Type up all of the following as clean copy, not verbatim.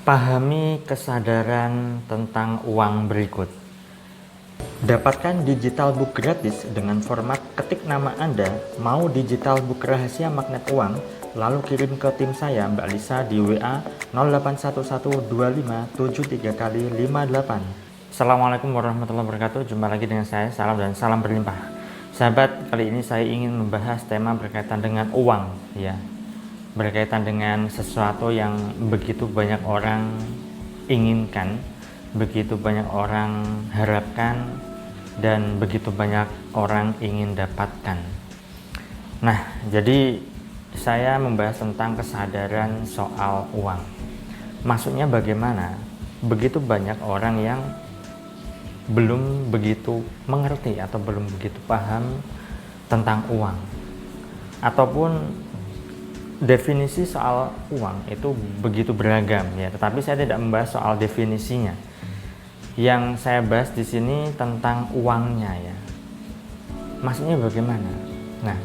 Pahami kesadaran tentang uang berikut. Dapatkan digital book gratis dengan format ketik nama Anda, mau digital book rahasia magnet uang, lalu kirim ke tim saya Mbak Lisa di WA 08112573 kali 58. Assalamualaikum warahmatullahi wabarakatuh. Jumpa lagi dengan saya, salam dan salam berlimpah. Sahabat, kali ini saya ingin membahas tema berkaitan dengan uang, ya. Berkaitan dengan sesuatu yang begitu banyak orang inginkan, begitu banyak orang harapkan, dan begitu banyak orang ingin dapatkan. Nah, jadi saya membahas tentang kesadaran soal uang. Maksudnya bagaimana? Begitu banyak orang yang belum begitu mengerti atau belum begitu paham tentang uang, ataupun definisi soal uang itu begitu beragam, ya. Tetapi saya tidak membahas soal definisinya. Yang saya bahas di sini tentang uangnya, ya. Maksudnya bagaimana? Nah,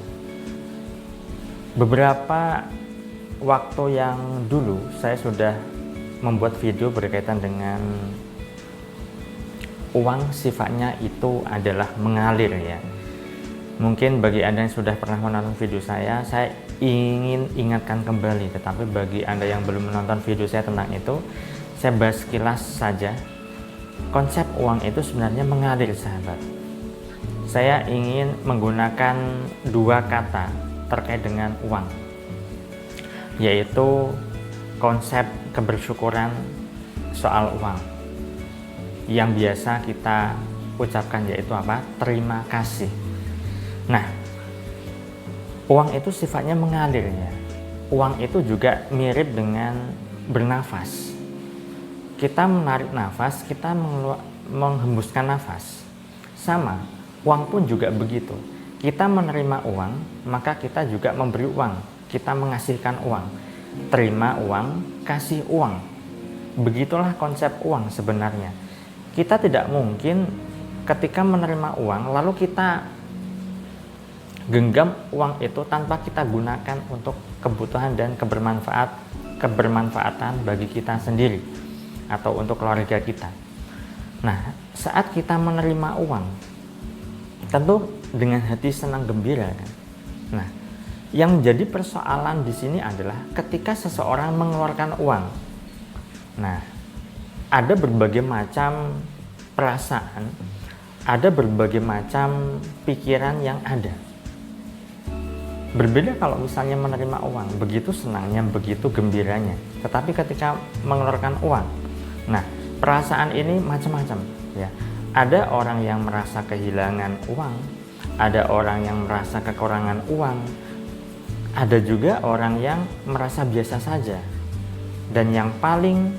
beberapa waktu yang dulu saya sudah membuat video berkaitan dengan uang sifatnya itu adalah mengalir, ya. Mungkin bagi Anda yang sudah pernah menonton video saya ingin ingatkan kembali. Tetapi bagi Anda yang belum menonton video saya tentang itu, saya bahas sekilas saja. Konsep uang itu sebenarnya mengalir, sahabat. Saya ingin menggunakan dua kata terkait dengan uang, yaitu konsep kebersyukuran soal uang. Yang biasa kita ucapkan yaitu apa? Terima kasih. Nah, uang itu sifatnya mengalir, ya. Uang itu juga mirip dengan bernafas. Kita menarik nafas, kita menghembuskan nafas. Sama, uang pun juga begitu. Kita menerima uang, maka kita juga memberi uang. Kita mengasihkan uang. Terima uang, kasih uang. Begitulah konsep uang sebenarnya. Kita tidak mungkin ketika menerima uang, lalu kita genggam uang itu tanpa kita gunakan untuk kebutuhan dan kebermanfaatan bagi kita sendiri atau untuk keluarga kita. Nah, saat kita menerima uang, tentu dengan hati senang gembira, kan? Nah, yang menjadi persoalan di sini adalah ketika seseorang mengeluarkan uang. Nah, ada berbagai macam perasaan, ada berbagai macam pikiran yang ada. Berbeda kalau misalnya menerima uang, begitu senangnya, begitu gembiranya. Tetapi ketika mengeluarkan uang, nah, perasaan ini macam-macam, ya. Ada orang yang merasa kehilangan uang, ada orang yang merasa kekurangan uang, ada juga orang yang merasa biasa saja. Dan yang paling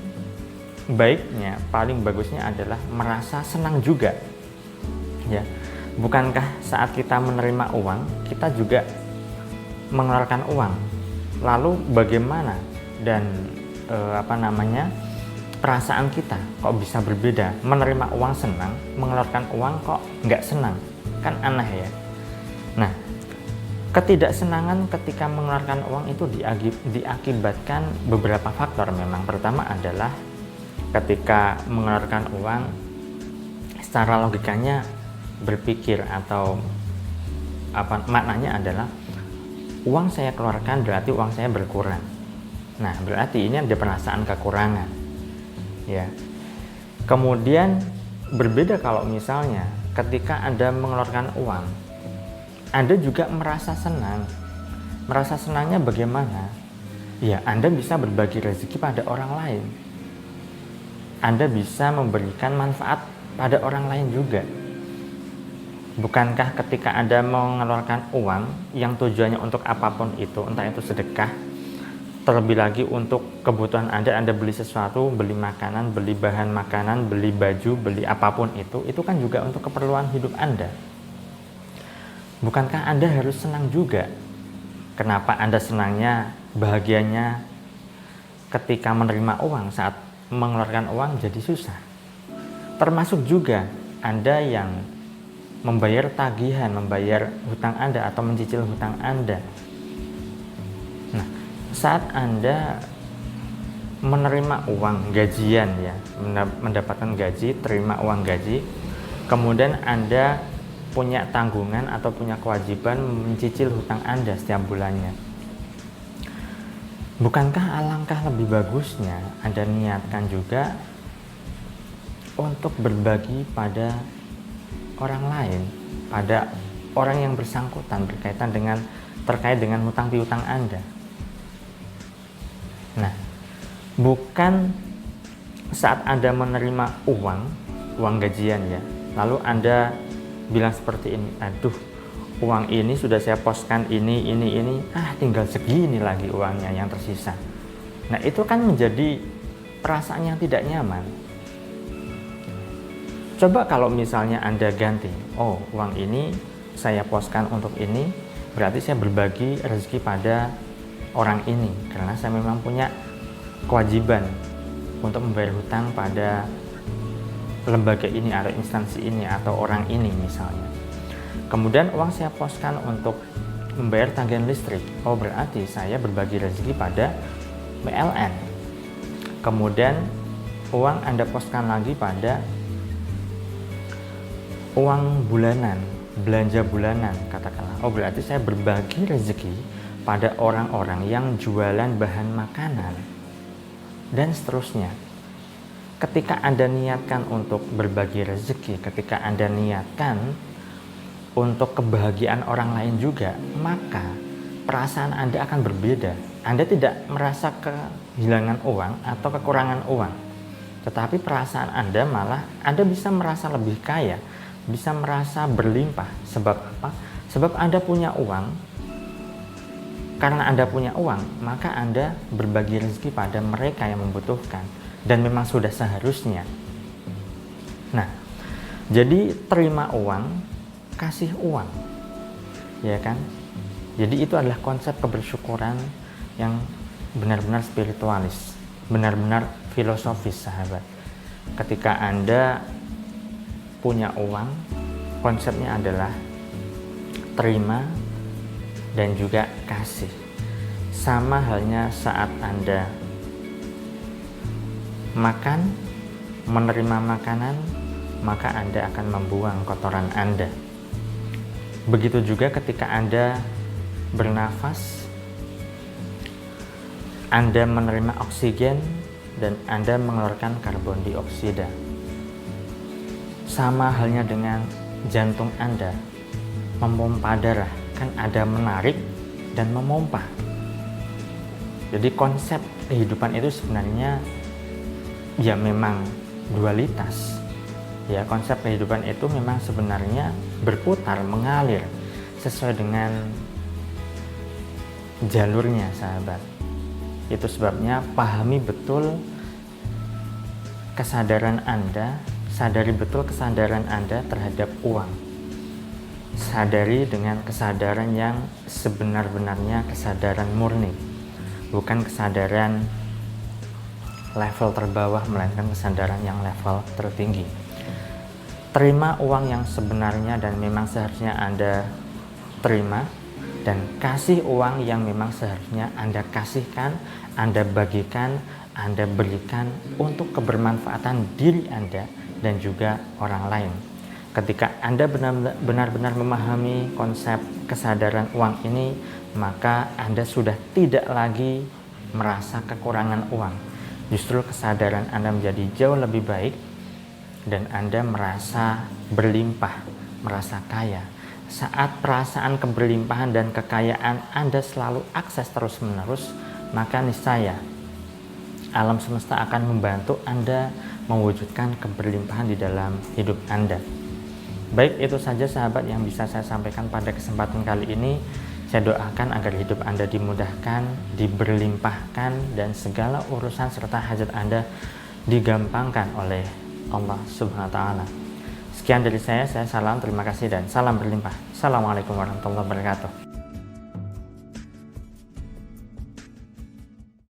baiknya, paling bagusnya adalah merasa senang juga, ya. Bukankah saat kita menerima uang, kita juga mengeluarkan uang? Lalu bagaimana dan perasaan kita kok bisa berbeda? Menerima uang senang, mengeluarkan uang kok nggak senang? Kan aneh, ya. Nah, ketidaksenangan ketika mengeluarkan uang itu diakibatkan beberapa faktor memang. Pertama adalah ketika mengeluarkan uang, secara logikanya berpikir atau maknanya adalah uang saya keluarkan berarti uang saya berkurang. Nah, berarti ini ada perasaan kekurangan, ya. Kemudian berbeda kalau misalnya ketika Anda mengeluarkan uang, Anda juga merasa senang. Merasa senangnya bagaimana? Ya, Anda bisa berbagi rezeki pada orang lain. Anda bisa memberikan manfaat pada orang lain juga. Bukankah ketika Anda mengeluarkan uang yang tujuannya untuk apapun itu, entah itu sedekah, terlebih lagi untuk kebutuhan Anda beli sesuatu, beli makanan, beli bahan makanan, beli baju, beli apapun itu kan juga untuk keperluan hidup Anda. Bukankah Anda harus senang juga? Kenapa Anda senangnya, bahagianya ketika menerima uang, saat mengeluarkan uang jadi susah? Termasuk juga Anda yang membayar tagihan, membayar hutang Anda atau mencicil hutang Anda. Nah, saat Anda menerima uang gajian ya, mendapatkan gaji, terima uang gaji, kemudian Anda punya tanggungan atau punya kewajiban mencicil hutang Anda setiap bulannya. Bukankah alangkah lebih bagusnya Anda niatkan juga untuk berbagi pada orang lain, pada orang yang bersangkutan terkait dengan hutang piutang Anda. Nah, bukan saat Anda menerima uang gajian ya, lalu Anda bilang seperti ini, aduh uang ini sudah saya poskan ini, tinggal segini lagi uangnya yang tersisa. Nah, itu kan menjadi perasaan yang tidak nyaman. Coba kalau misalnya Anda ganti, oh uang ini saya poskan untuk ini, berarti saya berbagi rezeki pada orang ini, karena saya memang punya kewajiban untuk membayar hutang pada lembaga ini atau instansi ini atau orang ini misalnya. Kemudian uang saya poskan untuk membayar tagihan listrik, oh berarti saya berbagi rezeki pada PLN. Kemudian uang Anda poskan lagi pada uang bulanan, belanja bulanan katakanlah, oh berarti saya berbagi rezeki pada orang-orang yang jualan bahan makanan dan seterusnya. Ketika Anda niatkan untuk berbagi rezeki, ketika Anda niatkan untuk kebahagiaan orang lain juga, maka perasaan Anda akan berbeda. Anda tidak merasa kehilangan uang atau kekurangan uang, tetapi perasaan Anda malah Anda bisa merasa lebih kaya, bisa merasa berlimpah. Sebab apa? Sebab Anda punya uang. Karena Anda punya uang, maka Anda berbagi rezeki pada mereka yang membutuhkan. Dan memang sudah seharusnya. Nah, jadi terima uang, kasih uang, ya kan? Jadi itu adalah konsep kebersyukuran yang benar-benar spiritualis, benar-benar filosofis, sahabat. Ketika Anda punya uang, konsepnya adalah terima dan juga kasih. Sama halnya saat Anda makan, menerima makanan, maka Anda akan membuang kotoran Anda. Begitu juga ketika Anda bernafas, Anda menerima oksigen dan Anda mengeluarkan karbon dioksida. Sama halnya dengan jantung Anda memompa darah, kan ada menarik dan memompa. Jadi konsep kehidupan itu sebenarnya ya memang dualitas. Ya, konsep kehidupan itu memang sebenarnya berputar, mengalir sesuai dengan jalurnya, sahabat. Itu sebabnya pahami betul kesadaran Anda, sadari betul kesadaran Anda terhadap uang. Sadari dengan kesadaran yang sebenar-benarnya, kesadaran murni, bukan kesadaran level terbawah, melainkan kesadaran yang level tertinggi. Terima uang yang sebenarnya dan memang seharusnya Anda terima, dan kasih uang yang memang seharusnya Anda kasihkan, Anda bagikan, Anda berikan untuk kebermanfaatan diri Anda dan juga orang lain. Ketika Anda benar-benar memahami konsep kesadaran uang ini, maka Anda sudah tidak lagi merasa kekurangan uang. Justru kesadaran Anda menjadi jauh lebih baik dan Anda merasa berlimpah, merasa kaya. Saat perasaan keberlimpahan dan kekayaan Anda selalu akses terus-menerus, maka niscaya alam semesta akan membantu Anda mewujudkan keberlimpahan di dalam hidup Anda. Baik, itu saja sahabat yang bisa saya sampaikan pada kesempatan kali ini. Saya doakan agar hidup Anda dimudahkan, diberlimpahkan, dan segala urusan serta hajat Anda digampangkan oleh Allah Subhanahu wa Ta'ala. Sekian dari saya salam, terima kasih, dan salam berlimpah. Assalamualaikum warahmatullahi wabarakatuh.